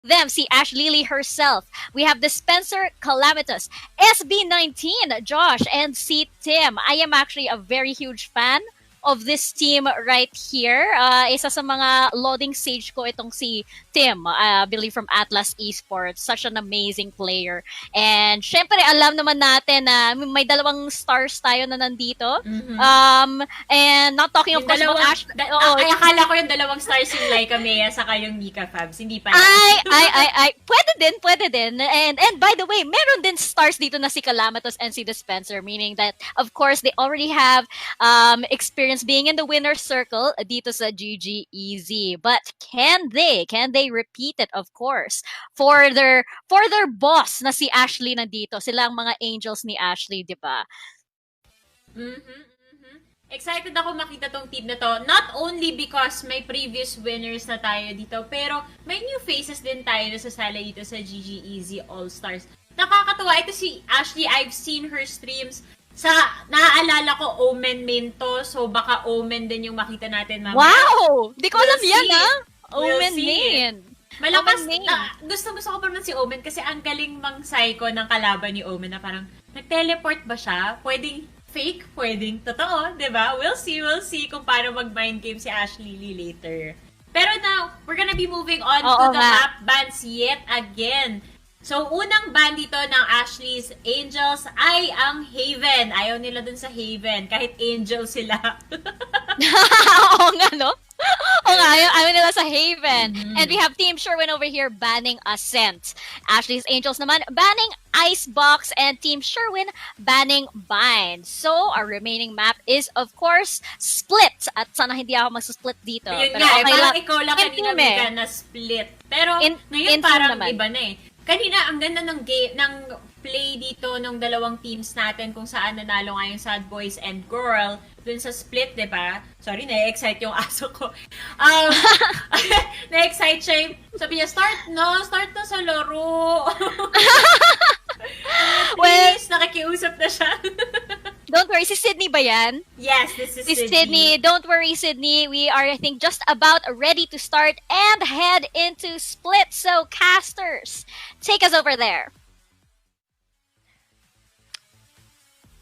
them, si Ash Lily herself. We have the Spencer Calamitous, SB19, Josh, and si Tim. I am actually a very huge fan of this team right here. Isa sa mga loading sage ko itong si Tim, I believe from Atlas Esports. Such an amazing player. And syempre, alam naman natin na may dalawang stars tayo na nandito. And not talking of Yung course about dalawang, Ash. Oo, ay, akala ko yung dalawang stars yung Laika Mea saka yung Mika Fabs. Hindi pa. Pwede din. And by the way, meron din stars dito na si Calamatos and si Dispenser, meaning that, of course, they already have experience being in the winner's circle dito sa GGEZ. But can they repeat it, of course, for their boss na si Ashley nandito, sila ang mga angels ni Ashley, di ba? Excited ako makita tong team na to. Not only because may previous winners na tayo dito, pero may new faces din tayo na sasala dito sa GGEZ All-Stars. Nakakatuwa. Ito si Ashley, I've seen her streams. Sa naaalala ko, Omen main to. So baka Omen din yung makita natin mamaya. Wow! Di ko alam yan, ha? We'll Omen see. main. Malakas. Omen main. Gusto ko pa naman si Omen kasi ang galing mang psycho ng kalaban ni Omen na parang nag-teleport ba siya? Pwedeng fake, pwedeng totoo, di ba? We'll see kung paano mag-mind game si Ashley Lee later. Pero now, we're gonna be moving on to the map bans yet again. So, unang ban dito ng Ashley's Angels ay ang Haven. Ayaw nila dun sa Haven, kahit Angel sila. Oo nga, no? Oo nga, ayaw nila sa Haven. And we have Team Sherwin over here banning Ascent. Ashley's Angels naman banning Icebox, and Team Sherwin banning Bind. So, our remaining map is, of course, Split. At sana hindi ako mag-split dito. Yun Pero nga, okay parang lang. ikaw lang kanina Mika na split. Pero ngayon parang iba na eh. Kanina, ang ganda ng game, ng play dito ng dalawang teams natin kung saan nanalo nga yung Sad Boys and Girl dun sa split, di ba? Sorry, na-excite yung aso ko. Na-excite siya yung, sabi niya, start na sa laro. Please, nakikiusap na siya. Don't worry, si Sydney ba yan? Yes, this is Sydney. Don't worry, Sydney. We are, I think, just about ready to start and head into Split. So, casters, take us over there.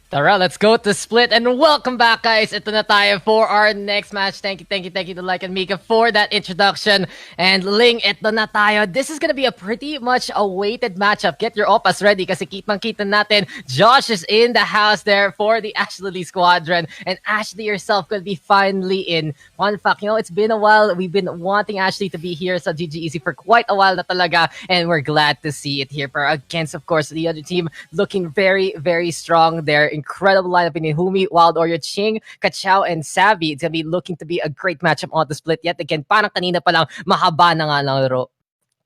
Tara, let's go to Split, and welcome back, guys. Ito na tayo for our next match. Thank you to Like and Mika for that introduction. And Ling, ito na tayo. This is gonna be a pretty much awaited matchup. Get your opas ready kasi kitang-kita natin. Josh is in the house there for the Ashley Squadron, and Ashley herself could be finally in. Fun fact, it's been a while. We've been wanting Ashley to be here sa GGEZ for quite a while na talaga, and we're glad to see it here. But against, of course, the other team looking very, very strong there. Incredible lineup in Humi, Wild Oreo, Ching, Kachao, and Savvy. It's gonna be looking to be a great matchup on the split. Yet again, parang kanina pa lang, mahaba na nga lang laro.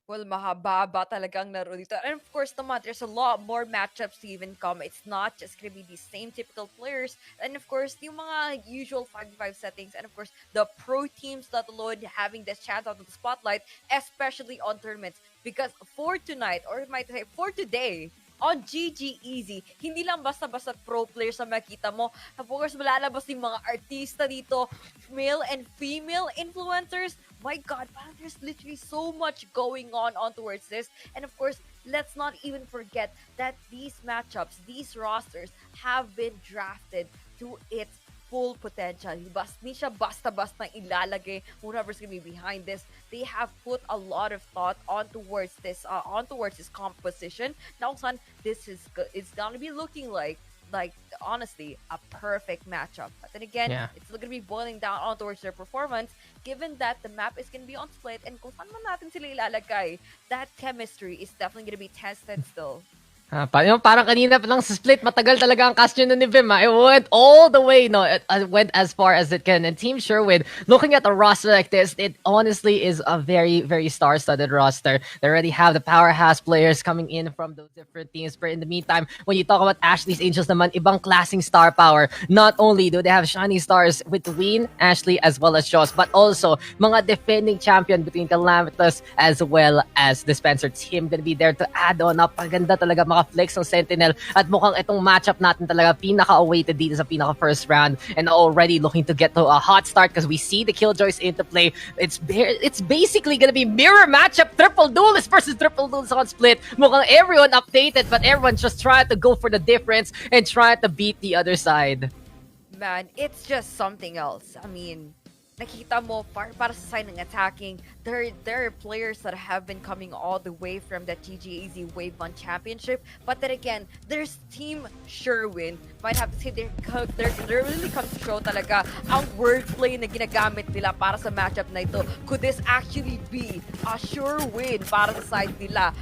Well, mahaba talagang laro dito. And of course naman, there's a lot more matchups to even come. It's not just gonna be the same typical players. And of course, yung mga usual 5v5 settings. And of course, the pro teams that alone having this chance out of the spotlight, especially on tournaments. Because for tonight, or might say for today, on GGEZ, hindi lang basta-basta pro players na makita mo. Of course, malalabas yung mga artista dito, male and female influencers. My God, parang there's literally so much going on towards this. And of course, let's not even forget that these matchups, these rosters have been drafted to its full potential. Hindi siya basta-basta ilalagay whoever's gonna be behind this. They have put a lot of thought on towards this composition. Now, son, this is it's gonna be looking like honestly a perfect matchup. But then again, it's gonna be boiling down on towards their performance, given that the map is gonna be on split, and kung saan man natin sila ilalagay, that chemistry is definitely gonna be tested still. Parang kanina pa lang sa split, matagal talaga ang cast yun ni Vim. It went all the way, it went as far as it can. And Team Sherwin, looking at a roster like this, it honestly is a very, very star-studded roster. They already have the powerhouse players coming in from those different teams. But in the meantime, when you talk about Ashley's Angels naman, ibang klaseng star power. Not only do they have shining stars between Ashley as well as Joss, but also mga defending champion between Calamitous as well as Dispenser. Team gonna be there to add on. Napaganda talaga, mga flicks ng Sentinel. At mukhang itong matchup natin talaga pinaka-awaited dito sa pinaka-first round. And already looking to get to a hot start because we see the Killjoys into play. It's basically gonna be mirror matchup, triple duelist versus triple duelist on split. Mukhang everyone updated, but everyone's just trying to go for the difference and trying to beat the other side. Man, it's just something else. I mean, nakita mo, para sa side ng attacking, there are players that have been coming all the way from the GGEZ Wave 1 Championship. But then again, there's Team Sherwin. Might have to say they're really come to show talaga ang wordplay na ginagamit nila para sa matchup na ito. Could this actually be a sure win para sa side nila?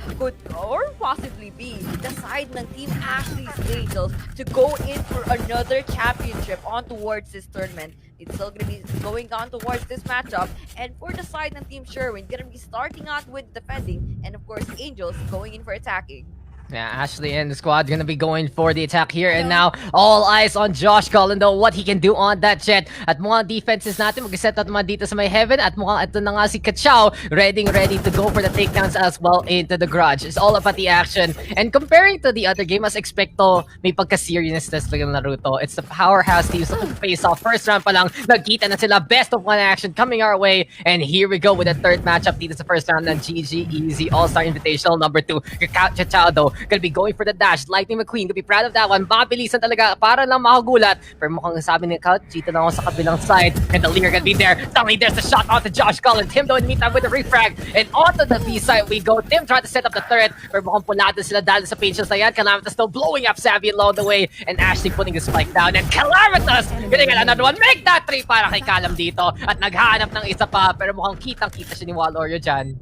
Or possibly be the side ng Team Ashley's Angels to go in for another championship on towards this tournament. It's still going to be going on towards this matchup. And for the side ng Team Sherwin, going to be starting out with defending. And of course, Angels going in for attacking. Yeah, Ashley and the squad gonna be going for the attack here. And now, all eyes on Josh Cullen though, what he can do on that jet. At mukhang defenses natin, mag-set out naman dito sa may heaven. At mukhang ito na nga si Kachao, ready to go for the takedowns as well into the garage. It's all about the action. And comparing to the other game, mas expecto may pagka-seriousness lang ng Naruto. It's the powerhouse teams looking to face off. First round pa lang, nagkita na sila. Best of one action coming our way. And here we go with the third matchup dito sa first round ng GGEZ ALLSTAR Invitational number 2. Kachao though, gonna be going for the dash. Lightning McQueen, gonna be proud of that one. Mabilisan talaga para lang makagulat. Pero mukhang sabi ni Couch, dito na ako sa kabilang side. And the leader gonna be there. Suddenly there's the shot onto Josh Cullen. Tim though in the meantime with the refrag. And onto the B side we go. Tim tried to set up the turret. Pero mukhang pulado sila dahil sa patience na yan. Calamitas still blowing up Savvy along the way. And Ashley putting the spike down. And Calamitas gonna get another one. Make that 3 para kay Calam dito. At naghahanap ng isa pa. Pero mukhang kitang-kita siya ni Warrior dyan.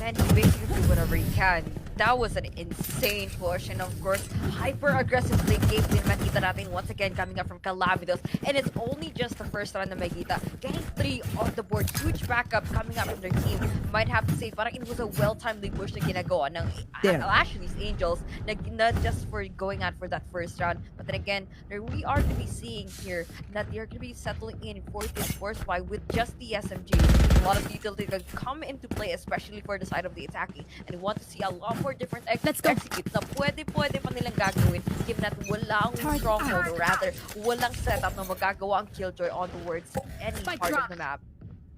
And he basically do whatever he can. That was an insane push, and of course, hyper-aggressive late game din makita natin once again coming up from Calamitos. And it's only just the first round na makita. Getting 3 on the board, huge backup coming up from their team. Might have to say, parang it was a well-timed push na ginagawa ng Ashley's Angels, not just for going out for that first round. But then again, we are to be seeing here that they're going to be settling in for this force fight with just the SMG. A lot of utility can come into play, especially for the side of the attacking. And we want to see a lot more different executes na pwede pa nilang gagawin given that walang stronghold or rather walang setup na magagawa ang Killjoy on towards any part of the map.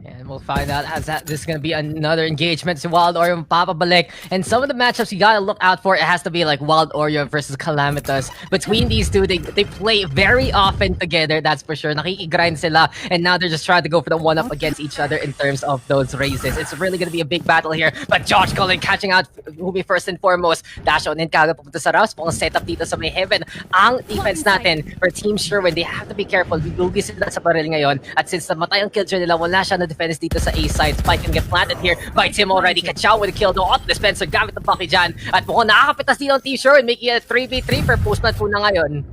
And we'll find out as this is going to be another engagement. So Wild Oreo and Papabalik. And some of the matchups you got to look out for, it has to be like Wild Oreo versus Calamitas. Between these two, they play very often together, that's for sure. Nakikigrind sila. And now they're just trying to go for the one-up against each other in terms of those races. It's really going to be a big battle here. But Josh Cullen catching out Ruby first and foremost. Dash on in kagad pupunta sa Rouse. Pong setup dito sa may heaven. Ang defense natin for Team Sherwin, they have to be careful. Bibugi sila sa baril ngayon. At since namatay ang Killjoy nila, wala siya na defense dito sa A side. Spike can get planted here by Tim already. Kachao with a kill though. Auto dispenser gamit ng Bucky dyan. At mukhang nakakapitas dito ang Team Sherwin, making it a 3v3 per postman po na ngayon.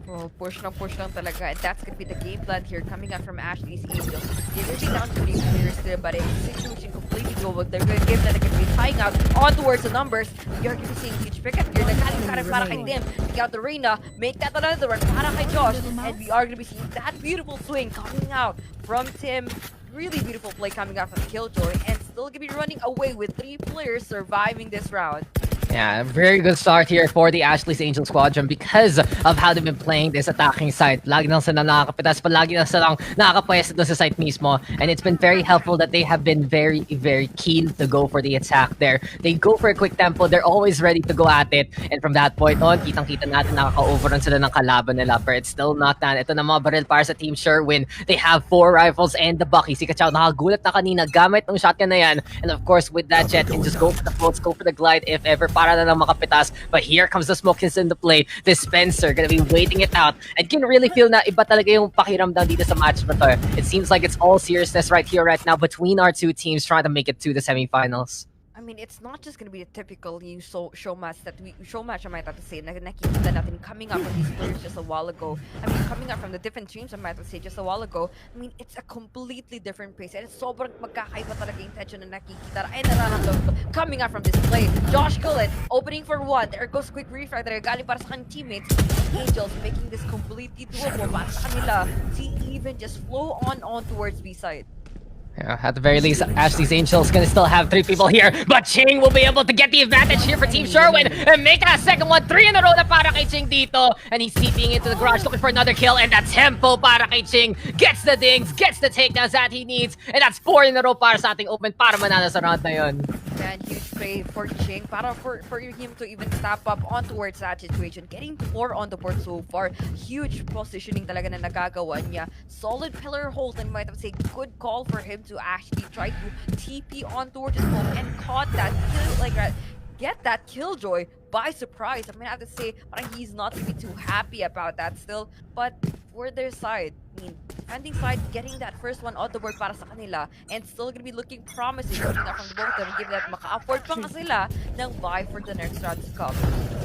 Well, push lang talaga. And that's gonna be the game plan here coming out from Ashley's Angels. They're really down to 3 players still, but it's a situation completely doable. They're gonna give that, they're gonna be tying out on towards the numbers. You're gonna be seeing huge pickup here. Nagkaling para kay Tim. Take out the Reina. Make that another one para kay Josh. And we are gonna be seeing that beautiful swing coming out from Tim. Really beautiful play coming out from Killjoy, and still gonna be running away with 3 players surviving this round. Yeah, very good start here for the Ashley's Angel Squadron because of how they've been playing this attacking side. Lagi lang sila nakakapitas, palagi lang silang nakakapwesto doon sa site mismo. And it's been very helpful that they have been very, very keen to go for the attack there. They go for a quick tempo, they're always ready to go at it. And from that point on, kitang-kita natin nakaka-overrun sila ng kalaban nila. But it's still not done. Ito na mga baril para sa Team Sherwin. They have 4 rifles and the Bucky. Si Kachao nakagulat na kanina gamit ng shotgun na yan. And of course, with that jet, can just go for the floats, go for the glide if ever para na lang makapitas. But here comes the smoke in the play. Dispenser gonna be waiting it out. And can really feel na iba talaga yung pakiramdam dito sa match na to. It seems like it's all seriousness right here, right now between our two teams trying to make it to the semifinals. I mean, it's not just gonna be a typical show match I might have to say na nakikita natin coming up from these players just a while ago. I mean, coming up from the different teams I might have to say just a while ago. I mean, it's a completely different pace and it's sobrang magkakaiba talaga yung tension na nakikita ay nararamdaman ko coming up from this play. Josh Cullen opening for 1. There goes quick refrag there galing para sa kanyang teammates. Angels making this completely doable para sa kanila. See, even just flow on towards B side. Yeah, at the very least, Ashley's Angels gonna still have 3 people here, but Ching will be able to get the advantage here for Team Sherwin and make that second one. 3 in a row na para kay Ching dito, and he's seeping into the garage looking for another kill, and that tempo para kay Ching gets the dings, gets the takedowns that he needs, and that's 4 in a row para sa ating open para manalo sa round na yun. And huge play for Ching para for him to even step up on towards that situation. Getting 4 on the board so far. Huge positioning talaga na nagagawa niya. Solid pillar hold, and might have say good call for him to actually try to TP on towards his home and caught that kill, like get that killjoy by surprise. I mean, I have to say, he's not really too happy about that still. But for their side, I mean, defending side getting that first one on the board para sa kanila and still gonna be looking promising from the both of them, given that maka-afford pa nga sila ng buy for the next round to come.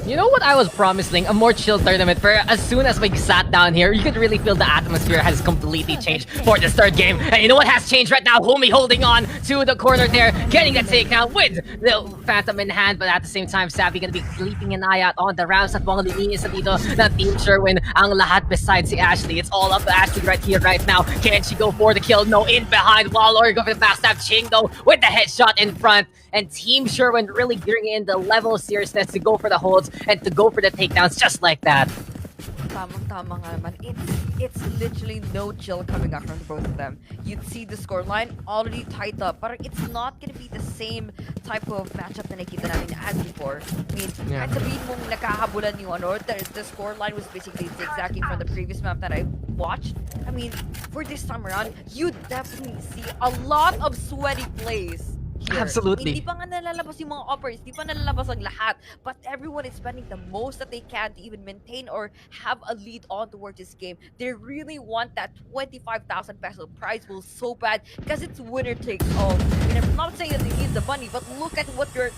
You know what I was promising? A more chill tournament where as soon as we sat down here, you could really feel the atmosphere has completely changed for this third game. And you know what has changed right now? Homie holding on to the corner there, getting the takedown with the Phantom in hand, but at the same time, Savvy gonna be keeping an eye out on the rounds at mga liniis na dito na Team Sherwin. Ang lahat besides si Ashley. It's all up to Ashley right here, right now. Can she go for the kill? No, in behind. Wallor go for the backstab. Ching though with the headshot in front. And Team Sherwin really bringing in the level of seriousness to go for the holds and to go for the takedowns just like that. Tamang-tama nga naman. It's literally no chill coming up from the both of them. You'd see the scoreline already tied up, but it's not gonna be the same type of matchup na nakita namin as before. I mean, kahit sabihin mong nakahabulan yung the scoreline was basically exactly from the previous map that I watched. I mean, for this time around, you definitely see a lot of sweaty plays. Here. Absolutely. Hindi pa nga nalalabas yung mga offers, hindi pa nalalabas ang lahat, but everyone is spending the most that they can to even maintain or have a lead on towards this game. They really want that 25,000 peso prize pool so bad because it's winner takes all. I mean, I'm not saying that they need the money, but look at what the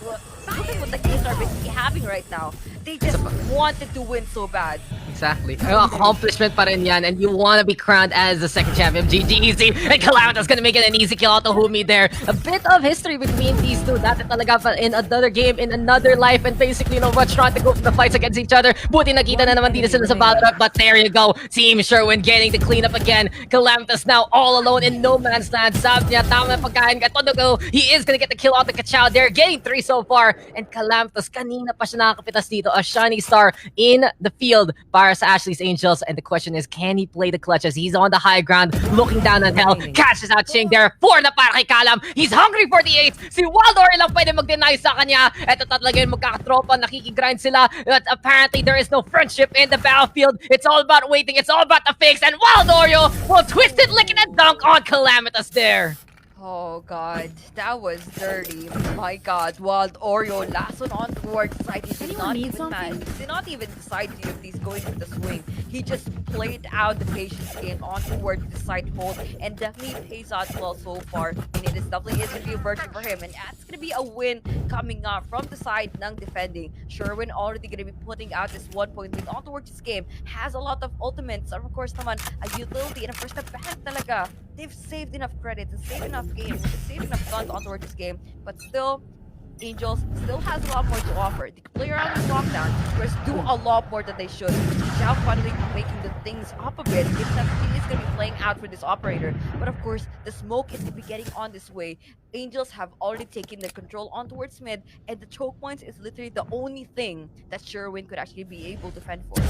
games are basically having right now. They just wanted to win so bad. Exactly. Ang accomplishment pa rin yan, and you want to be crowned as the second champion of GGEZ, and Calamita's gonna make it an easy kill out to Humi there. A bit of history between these two. Dati talaga pa in another game, in another life, and basically, you know what, trying to go for the fights against each other. Buti nakita na naman dito sila sa battle rap, but there you go. Team Sherwin getting the cleanup again. Calamitas now all alone in no man's land. Sabi niya, tama na pagkain ka. Todo. He is gonna get the kill out of Kachao there, getting 3 so far. And Calamitas, kanina pa siya nakakapitas dito. A shiny star in the field para sa Ashley's Angels. And the question is, can he play the clutch as he's on the high ground, looking down on hell, catches out Ching there. 4 na para kay Kalam. He's hungry for the 8. Si Waldor lang pwede mag-deny sa kanya. Ito talaga yung magkakatropa, nakikigrind sila. But apparently, there is no friendship in the battlefield. It's all about waiting. It's all about the fakes. And Waldorio will twist it, lick it, and dunk on Calamitas there. Oh god, that was dirty. My god, Wild Oreo last one on towards the side. He did not even man. He did not even decide if he's going for the swing. He just played out the patience game on towards the side hold and definitely pays out well so far. And it is definitely is gonna be a virtue for him. And that's gonna be a win coming up from the side ng defending. Sherwin already gonna be putting out this 1-point lead on towards this game. Has a lot of ultimates. And of course naman, a utility and a first step back talaga. They've saved enough credits and saved enough games, saved enough guns on towards this game, but still, Angels still has a lot more to offer. They can play around with lockdown, whereas do a lot more than they should. Now finally making the things up a bit. It's going to be playing out for this operator, but of course, the smoke is going to be getting on this way. Angels have already taken the control on towards mid, and the choke points is literally the only thing that Sherwin could actually be able to fend for.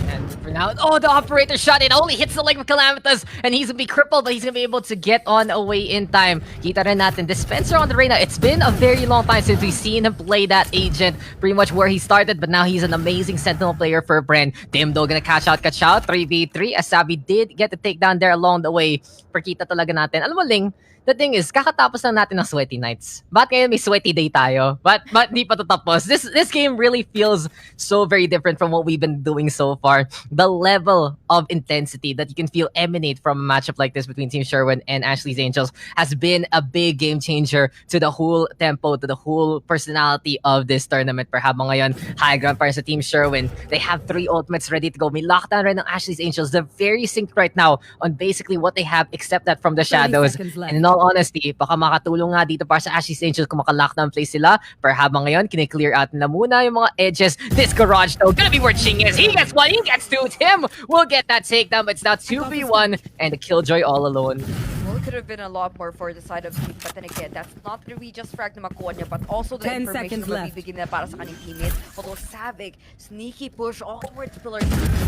And for now, oh, the operator shot. It only hits the leg of Calamitas, and he's gonna be crippled, but he's gonna be able to get on away in time. Kita rin natin, Dispenser on the Reyna. It's been a very long time since we've seen him play that agent, pretty much where he started, but now he's an amazing Sentinel player for Bren. Dimdo gonna catch out Kachao, 3v3, as Sabi did get the takedown there along the way. Perkita talaga natin. Alam mo, Ling, the thing is, kakatapos lang natin ng sweaty nights. Ba't ngayon may sweaty day tayo? But di pa to tapos. This game really feels so very different from what we've been doing so far. The level of intensity that you can feel emanate from a matchup like this between Team Sherwin and Ashley's Angels has been a big game changer to the whole tempo, to the whole personality of this tournament. Perhaps ngayon, high ground para sa Team Sherwin. They have 3 ultimates ready to go. May lockdown rin ng Ashley's Angels. They're very synced right now on basically what they have except that from the shadows. And in all honesty, baka makatulong nga dito para sa Ashley's Angels kung maka-lockdown play sila. Perhaps ngayon, kine-clear out na muna yung mga edges. This garage though, gonna be where Ching is. He gets 1, he gets 2. Tim will get that takedown, but it's now 2v1 and the Killjoy all alone. Well, it could have been a lot more for the side of team, but then again, that's not gonna be just frag na makuha niya, but also the 10 information seconds na left. mabibigyan na para sa kanyang teammates. Although Savik, sneaky push all towards Pillar,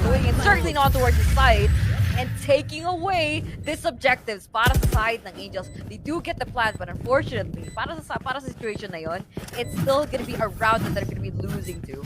going in, certainly not towards his side, and taking away this objectives para sa side ng Angels. They do get the plan, but unfortunately, para sa situation na yon, it's still gonna be a round that they're gonna be losing to.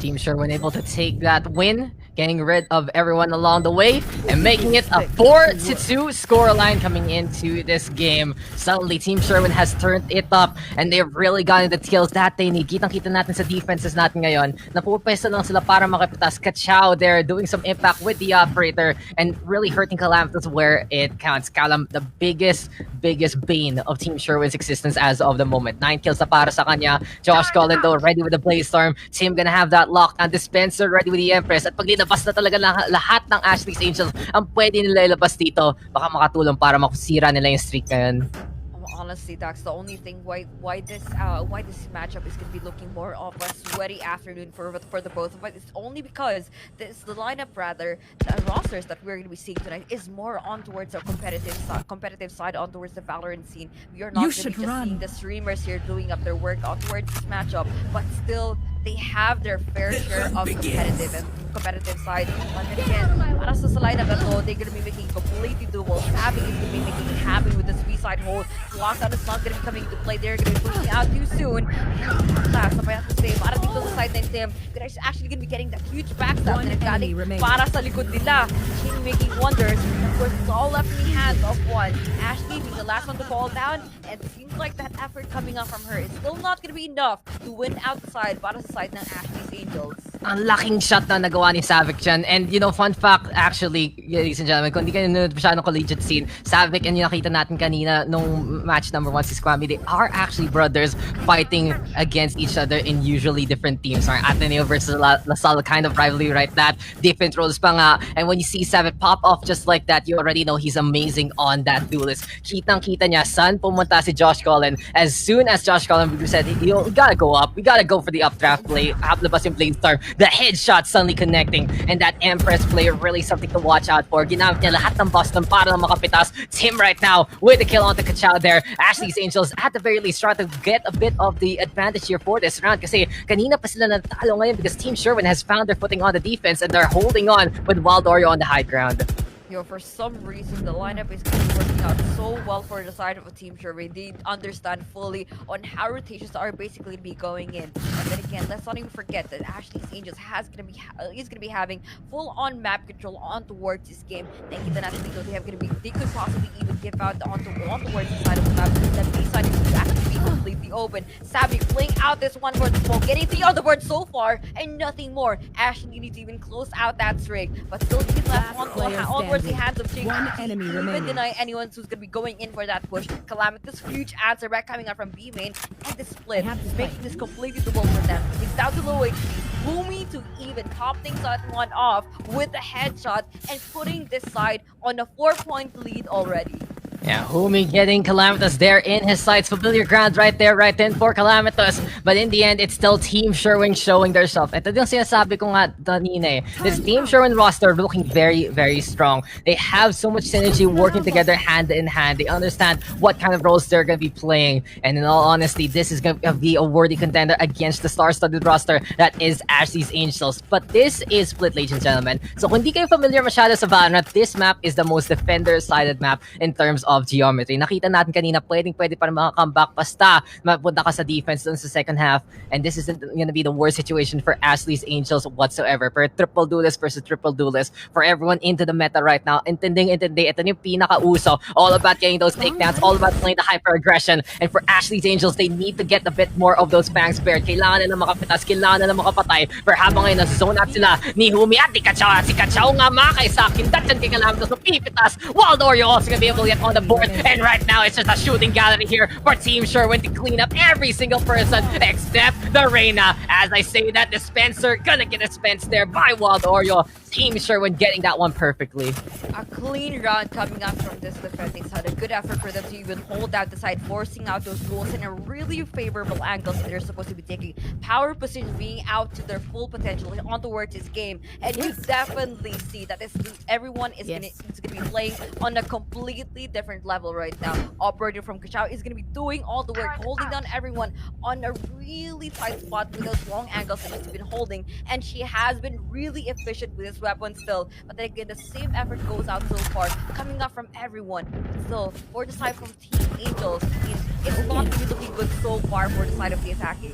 Team Sherwin able to take that win, getting rid of everyone along the way, and making it a 4-2 scoreline coming into this game. Suddenly, Team Sherwin has turned it up, and they've really gotten the kills that they need. Kitang-kita natin sa defenses natin ngayon. Napupwesto lang sila para makapitas. Kachao there, doing some impact with the operator, and really hurting Calamitous where it counts. Calam, the biggest bane of Team Sherwin's existence as of the moment. 9 kills na para sa kanya. Josh Collin though, ready with the Blaze Storm. Team gonna have that lockdown. Dispenser ready with the Empress. At pag linabas na talaga lahat ng Ashley's Angels ang pwede nila ilabas dito, baka makatulong para makusira nila yung streak ngayon. Honestly, that's the only thing why this matchup is gonna be looking more of a sweaty afternoon for the both of us. It's only because the lineup, rather, the rosters that we're gonna be seeing tonight is more on towards a competitive side, on towards the Valorant scene. We are not gonna be just seeing the streamers here doing up their work on towards this matchup, but still they have their fair share of competitive side. But then again, para sa lineup na to, they're gonna be making completely doable. Savvy is gonna be making it happen with the side hold. Lockdown is not gonna be coming into play. They're gonna be pushing out too soon. Last, I have to say, para dito sa side ng team, they're actually gonna be getting that huge backstab na naggaling para sa likod nila. Shin making wonders. Of course, it's all left in the hands of one. Ashley being the last one to fall down, and it seems like that effort coming up from her is still not gonna be enough to win outside para sa side ng Ashley's Angels. Ang laking shot na nagawa ni Savik dyan. And you know, fun fact, actually, ladies and gentlemen, kung di kayo nanonood masyadong collegiate scene, Savik and yung nakita natin kanina nung match number 1 si Squammy, they are actually brothers fighting against each other in usually different teams. Sorry, Ateneo versus La Salle kind of rivalry, right? That different roles pa nga. And when you see Savik pop off just like that, you already know he's amazing on that duelist. Kitang-kita niya, saan pumunta si Josh Collin. As soon as Josh Collin said, we gotta go up, we gotta go for the updraft play, haplabas yung Blade Storm, the headshot suddenly connecting, and that Empress play really something to watch out for. Ginamit niya lahat ng Boston para lang makapitas. Tim right now with the kill on the Kachao there. Ashley's Angels at the very least try to get a bit of the advantage here for this round kasi kanina pa sila natalo ngayon because Team Sherwin has found their footing on the defense and they're holding on with Wild Oreo on the high ground. For some reason, the lineup is working out so well for the side of a Team Sherwin. They understand fully on how rotations are basically be going in. And then again, let's not even forget that Ashley's Angels is gonna be having full-on map control on towards this game. Thank you, natin dito. They could possibly even give out on towards the side of the map. That B side is actually completely open. Savvy playing out this one for the smoke, getting the other board so far, and nothing more. Ashley needs to even close out that streak, but still he's left on towards the hands of Jake. One enemy remaining. Even deny anyone who's gonna be going in for that push. Calamitous huge answer back coming out from B main, and the split making this completely doable for them. It's down to low HP. Boomy to even top things one off with a headshot and putting this side on a 4-point lead already. Yeah, Humi getting Calamitous there in his sights. Familiar ground right there, right in for Calamitous. But in the end, it's still Team Sherwin showing their self. Ito yung sinasabi ko nga kanina eh. This Team Sherwin roster looking very, very strong. They have so much synergy working together hand in hand. They understand what kind of roles they're going to be playing. And in all honesty, this is going to be a worthy contender against the star-studded roster that is Ashley's Angels. But this is Split, ladies and gentlemen. So kung di kayo familiar masyado sa Valorant, this map is the most defender-sided map in terms of geometry. Nakita natin kanina, pwede para maka-comeback basta mapunta ka sa defense dun sa second half. And this isn't gonna be the worst situation for Ashley's Angels whatsoever. For triple duelist versus triple duelist. For everyone into the meta right now, intindi. Ito yung pinaka-uso. All about getting those takedowns, all about playing the hyper-aggression. And for Ashley's Angels, they need to get a bit more of those fangs spared. Kailangan nila makapitas, kailangan nila makapatay. Pero habang ngayon, nasa-zone out sila ni Humi at ni Kachao. Si Kachao nga makay sa akin. That's yan kay Calamitous. So pipitas. Wild Oreo also gonna be able to get on the board. And right now, it's just a shooting gallery here for Team Sherwin to clean up every single person except the Reyna. As I say that, Dispenser gonna get dispensed there by Wild Oreo. Team Sherwin getting that one perfectly. A clean run coming up from this defending side. A good effort for them to even hold out the side, forcing out those goals in a really favorable angle. So they're supposed to be taking power position, being out to their full potential on towards this game. And you definitely see that everyone is gonna be playing on a completely different level right now. Operator from Kachao is gonna be doing all the work, holding down everyone on a really tight spot with those long angles that she's been holding. And she has been really efficient with this weapon still. But then again, the same effort goes out so far, coming up from everyone. Still, for the side from Team Angels, it's not really looking good so far for the side of the attacking.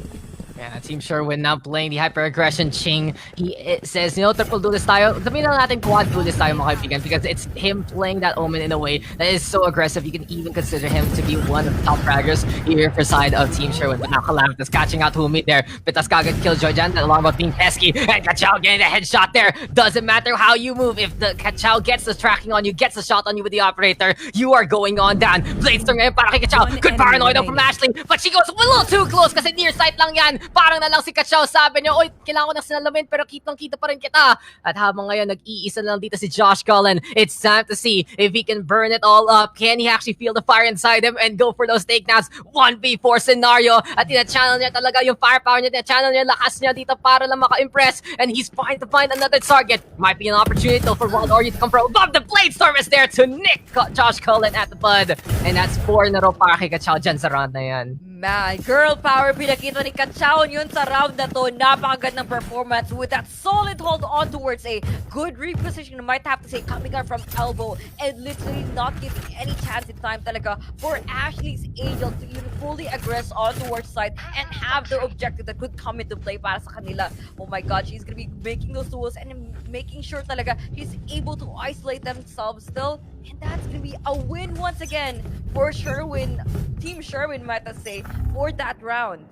Yeah, Team Sherwin now playing the hyper-aggression Ching. It says, triple duelist tayo. Sabihin na natin quad duelist tayo mga kaibigan because it's him playing that Omen in a way that is so aggressive. You can even consider him to be one of the top fraggers here for side of Team Sherwin. But now Calamitas catching out Humi there. Pitas kagad Killjoy dyan along with being pesky. And Kachao getting a headshot there. Doesn't matter how you move. If the Kachao gets the tracking on you, gets the shot on you with the operator, you are going on down. Bladestorm ngayon para kay Kachao. Good paranoid from Ashley. But she goes a little too close kasi near sight lang yan. Parang na lang si Kachao, sabi niyo, oy, kailangan ko na sinalamin pero kitang-kita pa rin kita. At habang ngayon, nag-iisa na lang dito si Josh Cullen. It's time to see if he can burn it all up. Can he actually feel the fire inside him and go for those takedowns? 1v4 scenario. At tina-channel niya talaga yung firepower niya, tina-channel niya lakas niya dito para lang maka-impress. And he's trying to find another target. Might be an opportunity though for Wild Oreo to come from above. The Bladestorm is there to nick Josh Cullen at the bud. And that's 4 na raw para kay Kachao dyan sa round na yan. Man, girl power pinakita ni Kachao yun sa round na to. Napakagandang performance with that solid hold on towards a good reposition, might have to say, coming out from elbow and literally not giving any chance in time talaga for Ashley's Angel to even fully aggress on towards side and have the objective that could come into play para sa kanila. Oh my god, she's gonna be making those tools and making sure talaga she's able to isolate themselves still. And that's gonna be a win once again for Sherwin, Team Sherwin, might I say, for that round.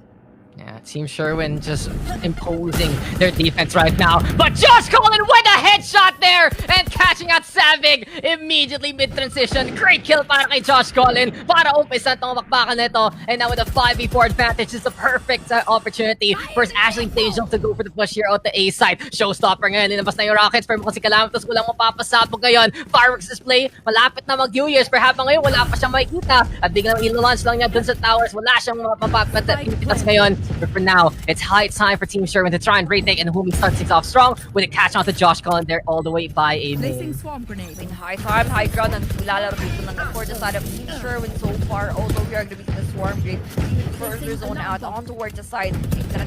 Yeah, Team Sherwin just imposing their defense right now. But Josh Cullen with a headshot there and catching out Savig immediately mid-transition. Great kill para kay Josh Cullen para umpisa itong bakbakan nito. And now with a 5v4 advantage, it's a perfect opportunity for Ashley Angel to go for the push here out the A side. Showstopper ngayon, inabas na yung Rockets pero mukhang si Calamitas walang mapapasabog ngayon. Fireworks display, malapit na mag-New Year's pero habang ngayon wala pa siyang makikita. At biglang ilo-launch lang niya dun sa towers. Wala siyang mapapapitas ngayon. But for now, it's high time for Team Sherwin to try and retake, and Humi starts things off strong with a catch on to Josh Cullen there all the way by a main. Swarm grenade. In high time, high ground, and nilalaro dito lang for the side of Team Sherwin so far. Although we are going to be the swarm grenade, even further zone out on towards the side.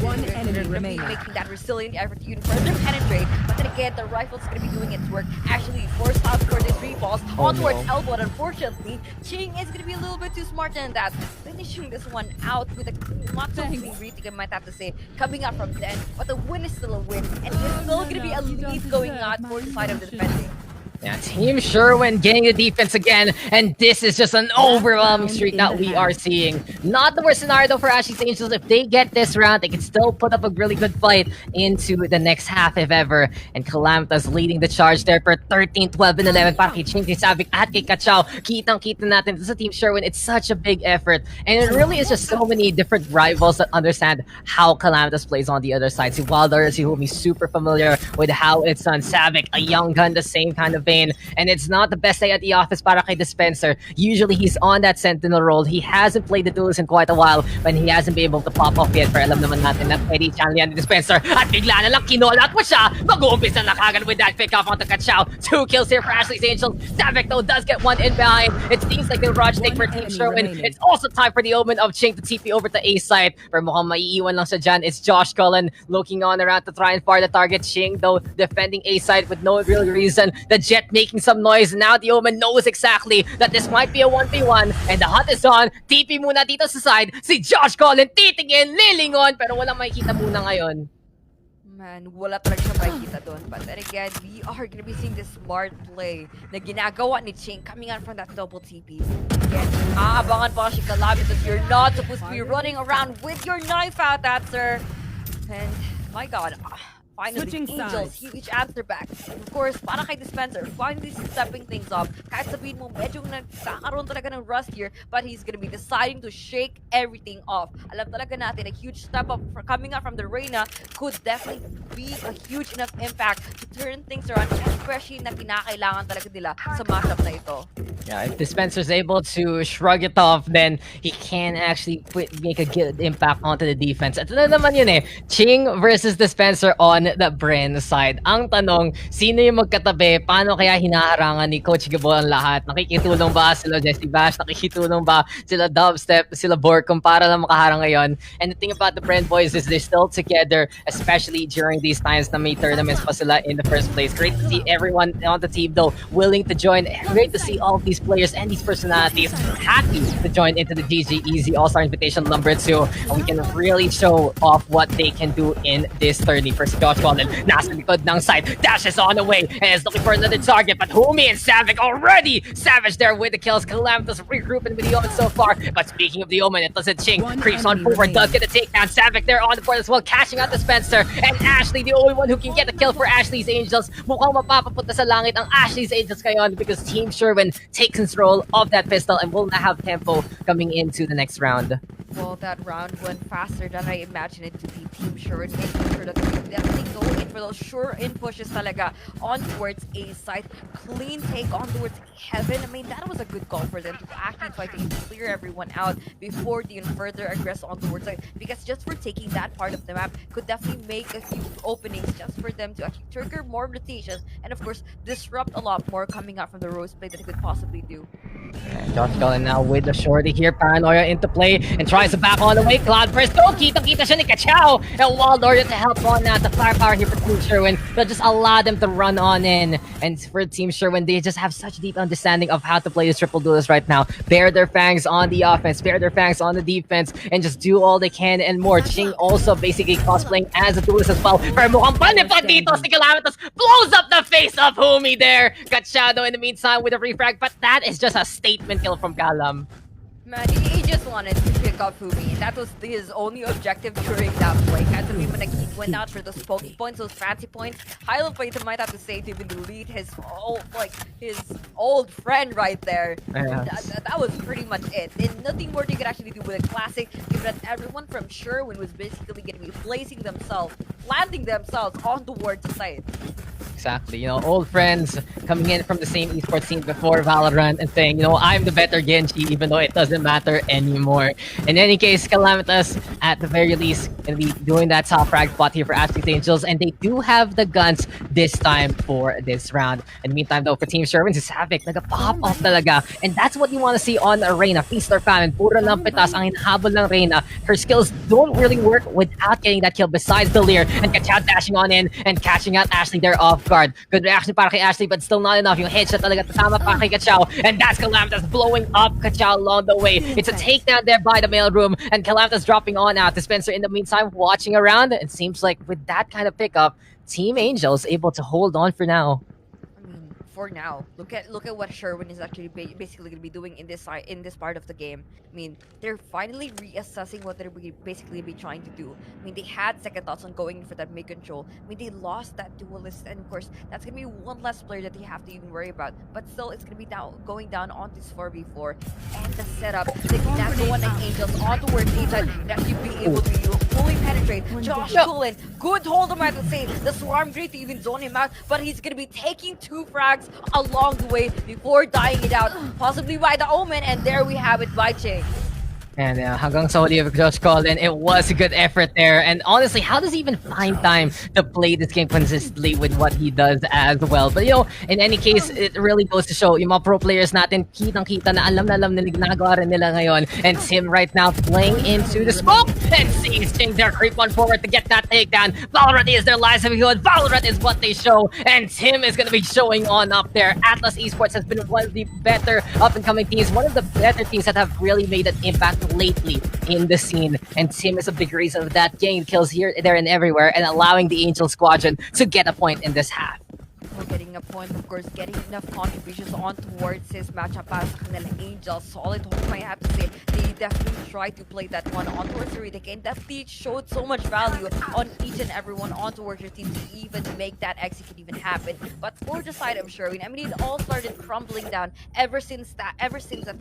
One enemy remaining. Making that resilient effort to even further penetrate. But then again, the rifle's going to be doing its work. Actually, forced out for this repulse on towards elbow. And unfortunately, Ching is going to be a little bit too smart than that. Finishing this one out with a not so clean retake, I might have to say, coming up from then. But the win is still a win, and there's still going to be a lead going out for the side of the defending. Yeah, Team Sherwin getting the defense again, and this is just an overwhelming streak that we are seeing. Not the worst scenario though for Ashley's Angels. If they get this round, they can still put up a really good fight into the next half if ever. And Calamitas leading the charge there for 13, 12, and 11 para kay Ching, kay Savik, at kay Kachao. Kitang-kita natin sa Team Sherwin. It's such a big effort, and it really is just so many different rivals that understand how Calamitas plays on the other side. Si Wilder, si Humi, super familiar with how it's done. Savik, a young gun, the same kind of vein. And it's not the best day at the office para kay Dispenser. Usually he's on that sentinel role. He hasn't played the duels in quite a while, but he hasn't been able to pop off yet. Pero alam naman natin na pwede channel yan ni Dispenser. At bigla na lang kinolat mo siya. Mag-uumpisa na kagad with that pick off onto Kachao. 2 kills here for Ashley's Angels. Savik though does get one in behind. It seems like the Raj take for Team Sherwin. It's also time for the Omen of Ching to TP over to A side. Pero mukhang maiiwan lang siya dyan. It's Josh Cullen looking on around to try and fire the target. Ching though defending A side with no real reason. The Jet making some noise. Now the Omen knows exactly that this might be a 1v1 and the hunt is on. TP muna dito sa side. Si Josh Cullen titingin, lilingon, pero walang makikita muna ngayon. Man, wala talaga siya makikita doon. But then again, we are gonna be seeing this smart play na ginagawa ni Ching coming out from that double TP. Again, aabangan pa si Calamitas. You're not supposed to be running around with your knife out, that sir. And my god, finally, Switching Angels, sides. huge answer back. Of course, para kay Dispenser, finally stepping things up. Kahit sabihin mo, medyo nagkakaroon talaga ng rust here, but he's gonna be deciding to shake everything off. Alam talaga natin, a huge step up for coming out from the Reyna could definitely be a huge enough impact to turn things around, especially na kinakailangan talaga nila sa matchup na ito. Yeah, if Dispenser's able to shrug it off, then he can actually make a good impact onto the defense. At na naman yun eh, Ching versus Dispenser on the Bren side. Ang tanong, sino yung magkatabi? Paano kaya hinaharangan ni Coach Gabo ang lahat? Nakikitulong ba sila Jesse Bash? Nakikitulong ba sila Dubstep, sila Borkum para lang makaharang ngayon? And the thing about the Bren boys is they're still together, especially during these times na may tournaments pa sila in the first place. Great to see everyone on the team though willing to join. Great to see all of these players and these personalities happy to join into the GGEZ All-Star Invitation number 2, and we can really show off what they can do in this tourney. First, Josh Collin, nasa likod ng side, dashes on the way, and is looking for another target, but Humi and Savage already! Savage there with the kills, Calamitous regrouping with the Omen so far, but speaking of the Omen, it doesn't Ching, creeps on forward, does get a takedown, Savage there on the board as well, cashing out the Spencer, and Ashley, the only one who can get the kill for Ashley's Angels. Mukhang mapapapunta sa langit ang Ashley's Angels ngayon because Team Sherwin takes control of that pistol and will now have tempo coming into the next round. Well, that round went faster than I imagined it to be. Team Sherwin making sure that they definitely go in for those sure-in pushes talaga on towards A side. Clean take on towards Heaven. I mean, that was a good call for them to actually try to clear everyone out before they even further aggress on towards side. Because just for taking that part of the map could definitely make a few openings just for them to actually trigger more rotations and, of course, disrupt a lot more coming out from the Rose play that they could possibly do. And Josh Cullen now with the shorty here, Paranoia into play and tries to back on the way. Cloud first, go! Kitang-kita siya ni Kachao! And Waldorf to help on that. The firepower here for Team Sherwin. They'll just allow them to run on in. And for Team Sherwin, they just have such deep understanding of how to play this triple duelist right now. Bear their fangs on the offense, bear their fangs on the defense, and just do all they can and more. Ching also basically cosplaying as a duelist as well. Pero mukhang panipad dito si Calamitas blows up the face of Humi there. Got Shadow in the meantime with a refrag, but that is just a statement kill from Galam. Man, he just wanted to pick up Fumi. That was his only objective during that play. Had to be when he went out for those pokey points, those fancy points. Hilo Playton might have to say to even delete his old friend right there. Yes. That was pretty much it. And nothing more they could actually do with a classic, given that everyone from Sherwin was basically going to be placing themselves, landing themselves on towards the site. Exactly, you know, old friends coming in from the same esports scene before Valorant and saying, you know, I'm the better Genji, even though it doesn't matter anymore. In any case, Calamitas, at the very least, gonna be doing that top frag spot here for Ashley's Angels, and they do have the guns this time for this round. In the meantime, though, for Team Sherwin, si Savik, nag-pop off talaga. And that's what you want to see on Reyna. Feast or famine, puro ng pitas ang hinahabol ng Reyna. Her skills don't really work without getting that kill besides the Leer. And Kachao dashing on in and catching out Ashley there off guard. Good reaction para kay Ashley, but still not enough. Yung headshot talaga tatama pa kay Kachao. And that's Calamitas blowing up Kachao along the way. It's a takedown there by the mailroom. And Calamitas dropping on out. Dispenser in the meantime watching around. It seems like with that kind of pickup, Team Angels able to hold on for now. I mean, for now, look at what Sherwin is actually basically going to be doing in this part of the game. I mean, they're finally reassessing what they're basically be trying to do. I mean, they had second thoughts on going in for that mid control. I mean, they lost that duelist, and of course, that's going to be one less player that they have to even worry about. But still, it's going to be going down on this 4v4. And the setup, taking that one like Angels on towards inside, and actually be able to fully penetrate. Josh Cullen, good hold him at the same. The Swarm great to even zone him out, but he's going to be taking 2 frags along the way before dying it out, possibly by the Omen, and there we have it by Ching. And hanggang sa huli of Josh Collin, it was a good effort there. And honestly, how does he even find time to play this game consistently with what he does as well? But you know, in any case, it really goes to show, yung mga pro players natin, kitang-kita na alam nila ginagawa rin nila ngayon. And Tim right now playing into the smoke and sees Ching there creep on forward to get that takedown. Valorant is their livelihood. Valorant is what they show. And Tim is going to be showing on up there. Atlas Esports has been one of the better up-and-coming teams, one of the better teams that have really made an impact lately in the scene, and Tim is a big reason of that, getting kills here, there, and everywhere, and allowing the Angel Squadron to get a point in this half. for getting a point, of course, getting enough contributions on towards his matchup as kanilang Angels. Solid home, I have to say. They definitely tried to play that one on towards the retake and definitely showed so much value on each and every one on towards your team to even make that execute even happen. But for the side of Sherwin, I mean, it all started crumbling down ever since that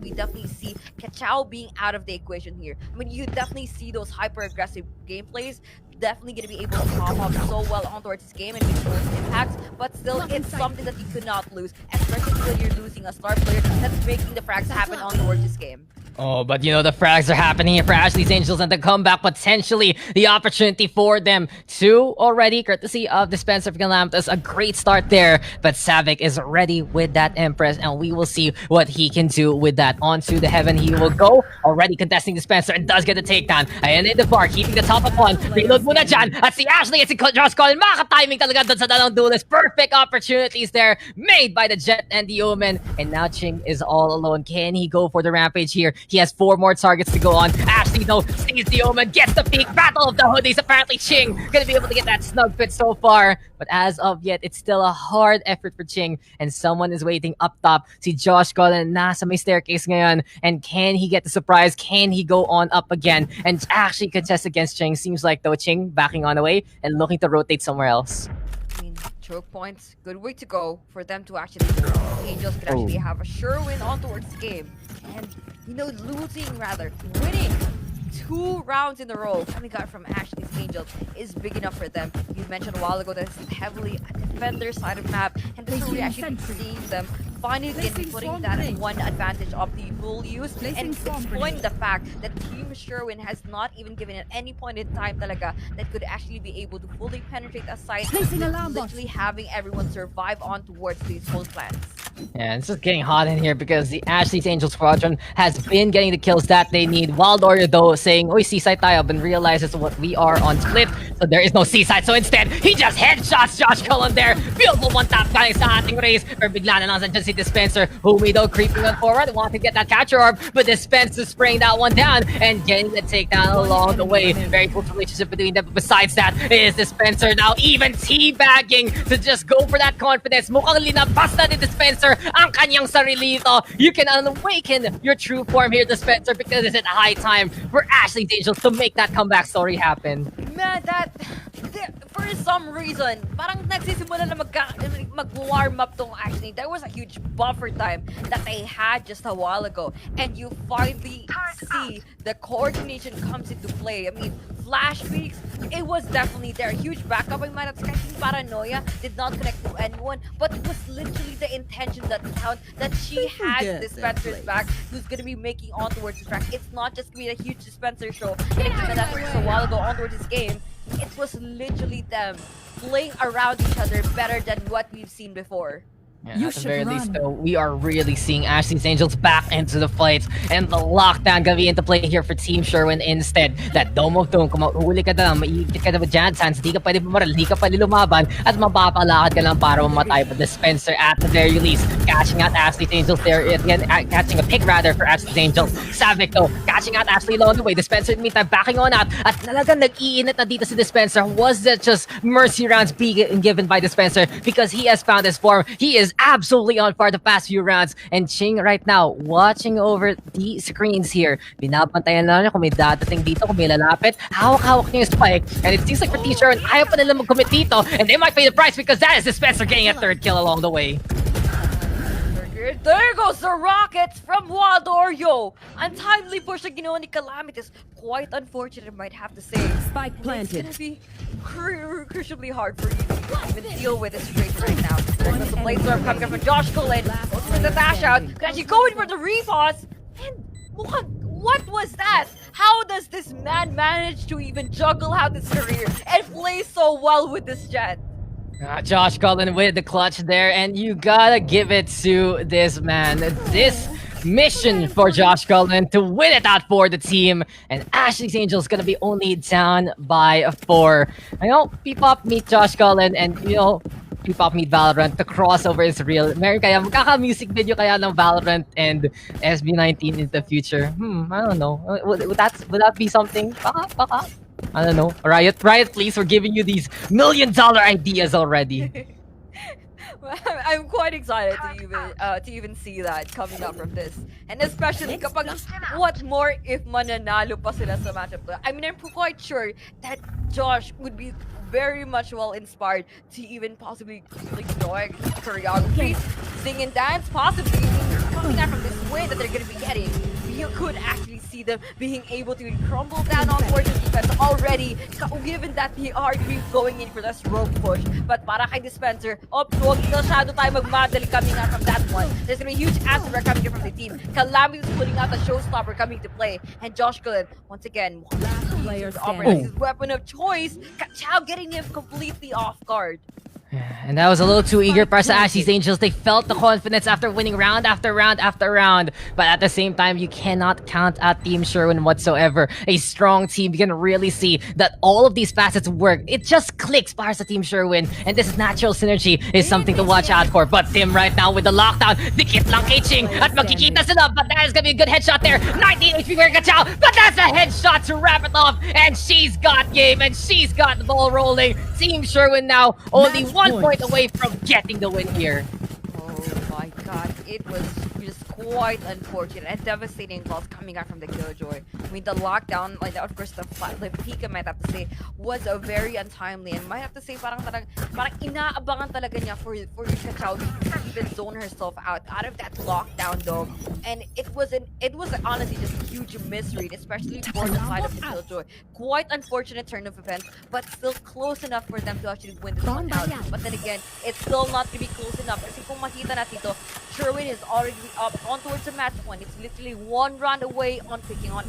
we definitely see Kachao being out of the equation here. I mean, you definitely see those hyper aggressive gameplays definitely going to be able to pop up so well on towards this game and make those impacts, but still it's something that you could not lose, especially when you're losing a star player that's making the frags happen on towards this game. Oh, but you know, the frags are happening here for Ashley's Angels and the comeback, potentially the opportunity for them to already, courtesy of Dispenser of Calamitous, a great start there. But Savic is ready with that Empress, and we will see what he can do with that. Onto the Heaven he will go, already contesting Dispenser and does get the takedown. Ayan in the bar, keeping the top of one. Reload muna dyan. At si Ashley at si Josh Collin, makaka-timing talaga dun sa dalawang duelist. Perfect opportunities there made by the Jet and the Omen. And now Ching is all alone. Can he go for the rampage here? He has 4 more targets to go on. Ashley, though, sees the Omen, gets the peak. Battle of the Hoodies. Apparently, Ching gonna be able to get that snug fit so far. But as of yet, it's still a hard effort for Ching. And someone is waiting up top. Si Josh Collin, nasa may staircase ngayon. And can he get the surprise? Can he go on up again? And actually contest against Ching. Seems like, though, Ching backing on away and looking to rotate somewhere else. I mean, choke points, good way to go for them to actually Angels could actually have a sure win on towards the game. And, you know, winning 2 rounds in a row coming out from Ashley's Angels is big enough for them. You mentioned a while ago that it's heavily a defender side of map, and this is really actually seeing them finally putting that one advantage of the full use and exploiting the fact that Team Sherwin has not even given at any point in time talaga that could actually be able to fully penetrate a site, literally having everyone survive on towards these whole plans. Yeah, it's just getting hot in here because the Ashley's Angel Squadron has been getting the kills that they need. Wild Warrior, though, saying, "Oy, seaside tayo," but realizes what we are on split. So there is no seaside. So instead, he just headshots Josh Cullen there. Beautiful one-tap galing sa ating race. Or bigla na lang dyan si Dispenser, Humi, though, creeping on forward. Want to get that catcher orb, but Dispenser spraying that one down and getting the takedown along the way. Very close relationship between them. But besides that, is Dispenser now even teabagging to just go for that confidence. Mukhang linabas na ni Dispenser ang kanyang sarili ito. You can awaken your true form here, Dispenser, because it's at high time for Ashley's Angels to make that comeback story happen. Man, for some reason, parang nagsisimula na mag-warm up tong Ashley. There was a huge buffer time that they had just a while ago, and you finally see the coordination comes into play. I mean, flash peaks, it was definitely there. Huge backup. I might have catching paranoia, did not connect to anyone, but it was literally the intention that counted, that she has Dispenser's back, who's gonna be making on towards the track. It's not just gonna be a huge Dispenser show. And that was a while ago on towards this game. It was literally them playing around each other better than what we've seen before. Yeah, at the very least, though, we are really seeing Ashley's Angels back into the fights, and the lockdown gonna be into play here for Team Sherwin instead. That Dome of Doom, kung mahuli ka na lang, maiikit ka na ba dyan, Sans, di ka pwede bumaral, di ka pwede lumaban, at mapapalakad ka lang para mamatay. But Dispenser, at the very least, catching out Ashley's Angels there, again, catching a pick rather for Ashley's Angels. Savic, though, catching out Ashley along the way. Dispenser, in the meantime, backing on out, at talagang nag-iinit na dito si Dispenser. Was that just mercy rounds being given by Dispenser because he has found his form? He is absolutely on fire the past few rounds, and Ching right now watching over the screens here. Binabantayan lang niya kung may dadating dito, kung may lalapit. Hawak-hawak niya yung spike, and it seems like for T-Shirt, ayaw pa nila mag-commit dito, and they might pay the price because that is Dispenser getting a 3rd kill along the way. There goes the rockets from Wild Oreo! Untimely push na ginawa ni Calamitous. Quite unfortunate, I might have to say. Spike planted. It's gonna be crucially hard for you to even deal with this situation right now. There goes the blade storm coming up from Josh Cullen. Goes for the dash out. Actually going for the repause. And what was that? How does this man manage to even juggle out his career and play so well with this Jet? Josh Cullen with the clutch there, and you gotta give it to this man. This mission for Josh Cullen to win it out for the team, and Ashley's Angels gonna be only down by 4. I know, P-Pop meet Josh Cullen, and you know, P-Pop meet Valorant. The crossover is real. Meron kaya magkaka-music video kaya ng Valorant and SB19 in the future. I don't know. Would that be something? Baka. I don't know. Riot, please, we're giving you these $1 million ideas already. I'm quite excited to even see that coming up from this. And especially kapag what more if mananalo pa sila sa matchup to. I mean, I'm quite sure that Josh would be very much well inspired to even possibly like choreography, sing and dance, possibly coming out from this win that they're gonna be getting. You could actually see them being able to crumble down on towards the defense already, given that they are going in for this rope push. But para kay Dispenser, huwag masyado tayo magmadali coming out from that one. There's gonna be a huge answer coming in from the team. Calamity is putting out the showstopper coming to play. And Josh Cullen, once again, Player operating standing. his weapon of choice. Kachao getting him completely off guard. And that was a little too eager para sa Ashley's Angels. They felt the confidence after winning round after round after round. But at the same time, you cannot count out Team Sherwin whatsoever. A strong team. You can really see that all of these facets work. It just clicks para sa Team Sherwin. And this natural synergy is something to watch out for. But Tim right now with the lockdown. Dikit lang kay Ching. At magkikita sila. But that is going to be a good headshot there. 19 HP for Kachao. But that's a headshot to wrap it off. And she's got game. And she's got the ball rolling. Team Sherwin now only 1 point away from getting the win here. Oh my god, it was just quite unfortunate and devastating calls coming out from the Killjoy. I mean, the lockdown, like of course the peak, I might have to say, was a very untimely, and might have to say parang inaabangan talaga niya for Kachao to even zone herself out of that lockdown though. And it was honestly just a huge misread, especially for the side of the Killjoy. Quite unfortunate turn of events, but still close enough for them to actually win this one out. But then again, it's still not to be close enough. Kasi kung makita natin dito, Sherwin is already up on towards the match point. It's literally one round away on picking on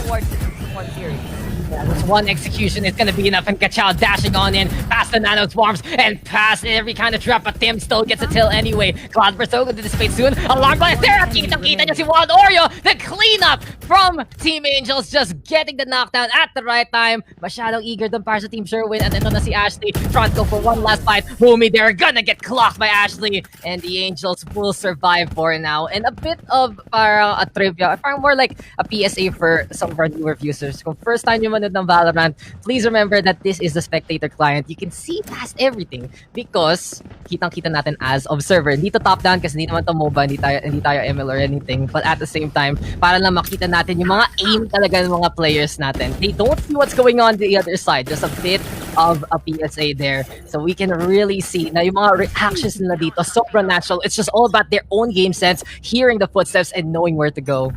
towards this one series. Yeah, this one execution is gonna be enough, and Kachao dashing on in past the nano swarms and past every kind of trap, but Tim still gets a kill anyway. Cloud Berso going to dissipate soon. Alarm blast there! Kita-kita niya si Wild Oreo! The cleanup from Team Angels, just getting the knockdown at the right time. Masyadong eager dun para sa Team Sherwin, and ito na si Ashley. Trying to go for one last fight. Boomy, they're gonna get clocked by Ashley, and the Angels will survive for now. And a bit of parang a trivia, parang more like a PSA for some of our newer viewers. Kung first time yung manood ng Valorant, please remember that this is the spectator client. You can see past everything because kitang-kita natin as observer. Hindi to top-down kasi hindi naman to MOBA, hindi tayo ML or anything. But at the same time, para lang makita natin yung mga aim talaga ng mga players natin. They don't see what's going on the other side. Just a bit of a PSA there. So we can really see na yung mga reactions nila dito, sobrang natural. It's just all about their own game sense, hearing the footsteps and knowing where to go.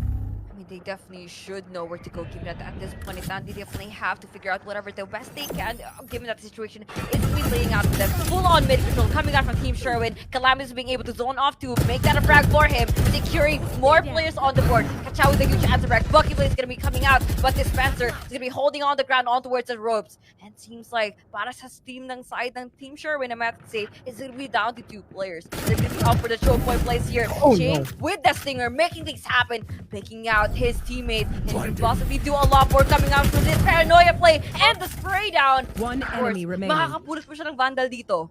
They definitely should know where to go, given that at this point in time, they definitely have to figure out whatever the best they can, given that the situation is really laying out for them. Full-on mid-control coming out from Team Sherwin. Calamity is being able to zone off to make that a frag for him, securing more players on the board. Kachao with a huge answer back. Bucky Blade is going to be coming out, but Dispenser is going to be holding on the ground on towards the ropes. And seems like para sa team ng side ng Team Sherwin, I might have to say, it's going to be down to 2 players. They're going to be up for the show point place here. Shane with the Stinger, making things happen, picking out his teammate, and could possibly do a lot more coming out from this paranoia play and the spray down. One enemy remaining. Makakapulis pa siya ng Vandal dito.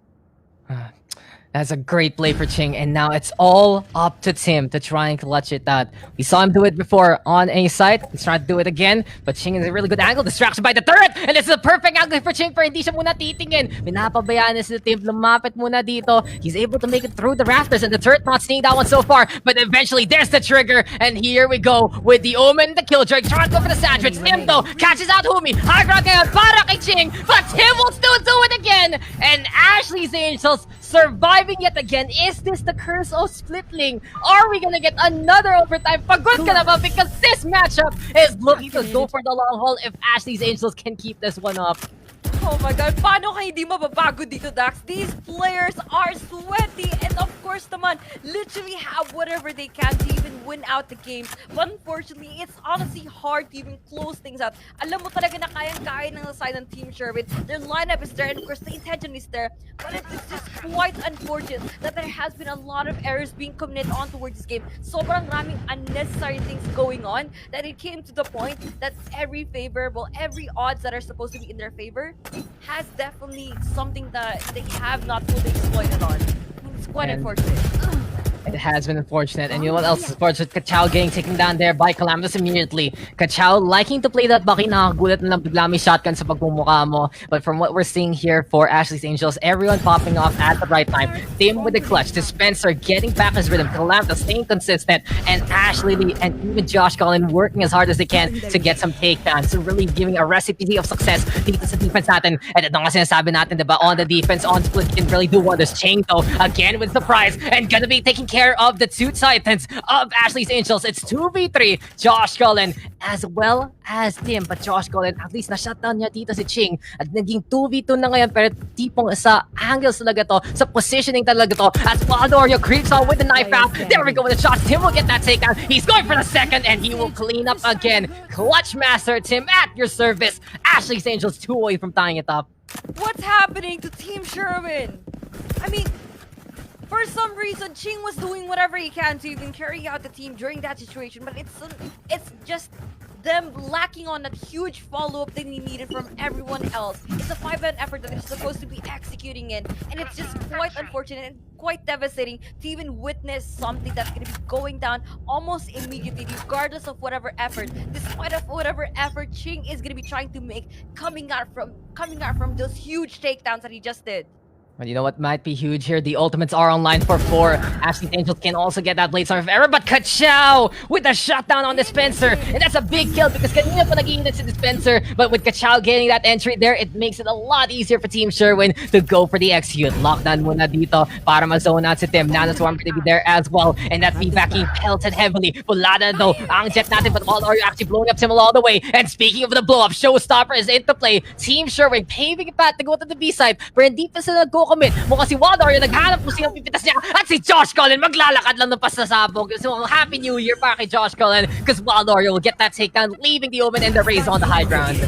That's a great play for Ching, and now it's all up to Tim to try and clutch it out. We saw him do it before on a site. He's trying to do it again, but Ching is a really good angle. Distraction by the turret, and it's a perfect angle for Ching, pero hindi siya muna titingin. Pinapabayaan na si Tim, lumapit muna dito. He's able to make it through the rafters, and the turret not seeing that one so far, but eventually there's the trigger, and here we go with the Omen, the Killjoy, trying to go for the sandwich. Tim though catches out Humi. High ground ngayon para kay Ching, but Tim will still do it again, and Ashley's Angels surviving yet again. Is this the curse of Splitling? Are we gonna get another overtime? Pagod ka na ba? Because this matchup is looking to go for the long haul if Ashley's Angels can keep this one up. Oh my god, paano kayo di mababago dito, Dax? These players are sweaty and of course naman, literally have whatever they can to even win out the game. But unfortunately, it's honestly hard to even close things out. Alam mo talaga na kayang-kaya ng side ng Team Sherwin. Their lineup is there and of course the intention is there. But it's just quite unfortunate that there has been a lot of errors being committed on towards this game. Sobrang raming unnecessary things going on that it came to the point that every odds that are supposed to be in their favor has definitely something that they have not fully exploited on. It's quite unfortunate. It has been unfortunate. And you know what else is unfortunate? Kachao getting taken down there by Calamitous immediately. Kachao liking to play that baki, nakagulat na lang bigla may shotgun sa pagmumukha mo. But from what we're seeing here for Ashley's Angels, everyone popping off at the right time. Tim with the clutch. Dispenser getting back his rhythm. Calamitous staying consistent. And Ashley Lee and even Josh Cullen working as hard as they can to get some takedowns. So really giving a recipe of success dito sa defense natin. And ito nga sinasabi natin, diba? On the defense, on split, he can really do wonders. Ching though, again with surprise. And gonna be taking care of the two titans of Ashley's Angels. It's 2v3. Josh Cullen as well as Tim. But Josh Cullen, at least na-shutdown niya dito si Ching. At naging 2v2 na ngayon. Pero tipong sa angles talaga to. Sa positioning talaga to. As Waldorio creeps on with the knife out. There we go with the shot. Tim will get that takedown. He's going for the second. And he will clean up again. Clutch master Tim at your service. Ashley's Angels 2 away from tying it up. What's happening to Team Sherwin? I mean, for some reason, Ching was doing whatever he can to even carry out the team during that situation, but it's just them lacking on that huge follow-up that they needed from everyone else. It's a 5-man effort that they're supposed to be executing in, and it's just quite unfortunate and quite devastating to even witness something that's going to be going down almost immediately, regardless of whatever effort, despite of whatever effort Ching is going to be trying to make coming out from those huge takedowns that he just did. But you know what might be huge here? The ultimates are online for 4. Ashley's Angels can also get that Blade Storm of Error, but Kachao with the shutdown on Dispenser. And that's a big kill because kanina pa nag-iinit si Dispenser. But with Kachao getting that entry there, it makes it a lot easier for Team Sherwin to go for the execute. Lockdown muna dito para ma-zone out si Tim. Nanoswarm gonna be there as well. And that feedback being pelted heavily. Bulada though, ang jet natin, but all are actually blowing up Tim all the way. And speaking of the blow-up, Showstopper is into play. Team Sherwin paving a path to go to the B-side. Pero hindi pa sila go-commit. Mukha si Waldorio, naghanap po siyang pipitas niya. At si Josh Cullen, maglalakad lang ng pasasabog. So, Happy New Year para kay Josh Cullen because Waldorio will get that takedown, leaving the Omen and the Rays on the high ground.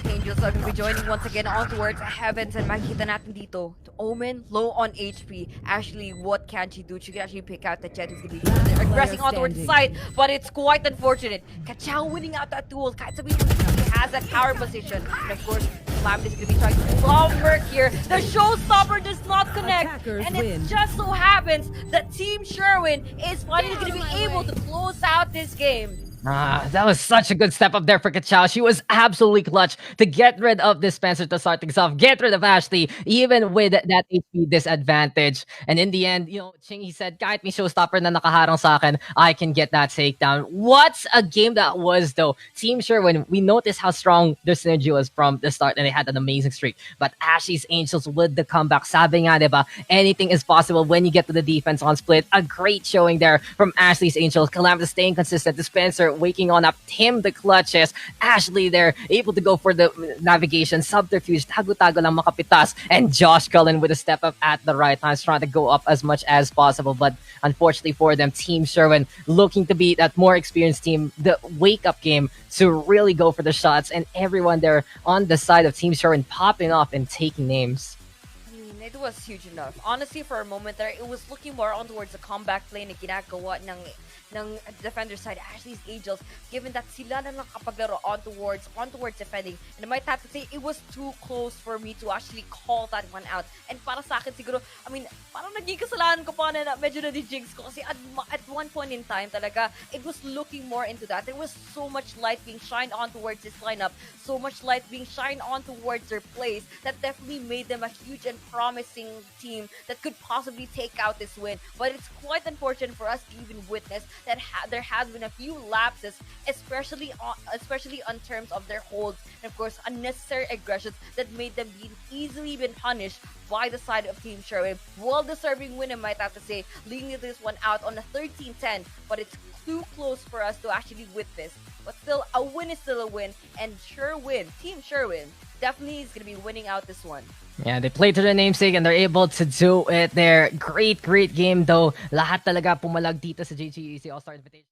Angels are going to be joining once again on towards Heavens, and makikita natin dito, Omen low on HP. Actually, what can she do? She can actually pick out the Jet is going to be aggressing on towards the side, but it's quite unfortunate. Kachao winning out that duel. Kahit sabihin he has that power position. And of course, Slam is going to be trying to do all work here. The Showstopper does not connect, and it just so happens that Team Sherwin is finally going to be able to close out this game. That was such a good step up there for Kachao. She was absolutely clutch to get rid of Dispenser to start things off, get rid of Ashley, even with that HP disadvantage. And in the end, you know, Ching, he said, kahit may Showstopper na nakaharang sa akin, I can get that takedown. What a game that was, though. Team Sherwin, we noticed how strong their synergy was from the start, and they had an amazing streak. But Ashley's Angels with the comeback, sabi nga, diba, anything is possible when you get to the defense on split. A great showing there from Ashley's Angels. Calamitous staying consistent. Dispenser waking on up. Tim the clutches. Ashley there, able to go for the navigation, subterfuge, tago-tago lang makapitas. And Josh Cullen with a step up at the right time, trying to go up as much as possible. But unfortunately for them, Team Sherwin looking to be that more experienced team, the wake-up game to really go for the shots. And everyone there on the side of Team Sherwin popping off and taking names. It was huge enough. Honestly, for a moment there, it was looking more on towards the comeback play na ginagawa ng defender side, Ashley's Angels, given that sila na nakapaglaro on towards defending. And I might have to say, it was too close for me to actually call that one out. And para sa akin siguro, I mean, parang naging kasalanan ko pa na medyo na-jinx ko kasi at one point in time talaga, it was looking more into that. There was so much light being shined on towards this lineup, so much light being shined on towards their plays that definitely made them a huge and promising team that could possibly take out this win. But it's quite unfortunate for us to even witness that there has been a few lapses, especially on terms of their holds, and of course unnecessary aggressions that made them be easily been punished by the side of Team Sherwin. Well-deserving win, I might have to say, leading this one out on a 13-10, but it's too close for us to actually witness. But still, a win is still a win, and Team Sherwin, definitely is going to be winning out this one. Yeah, they played to their namesake and they're able to do it there. Great game though. Lahat talaga pumalag dito sa GGEZ All-Star Invitation.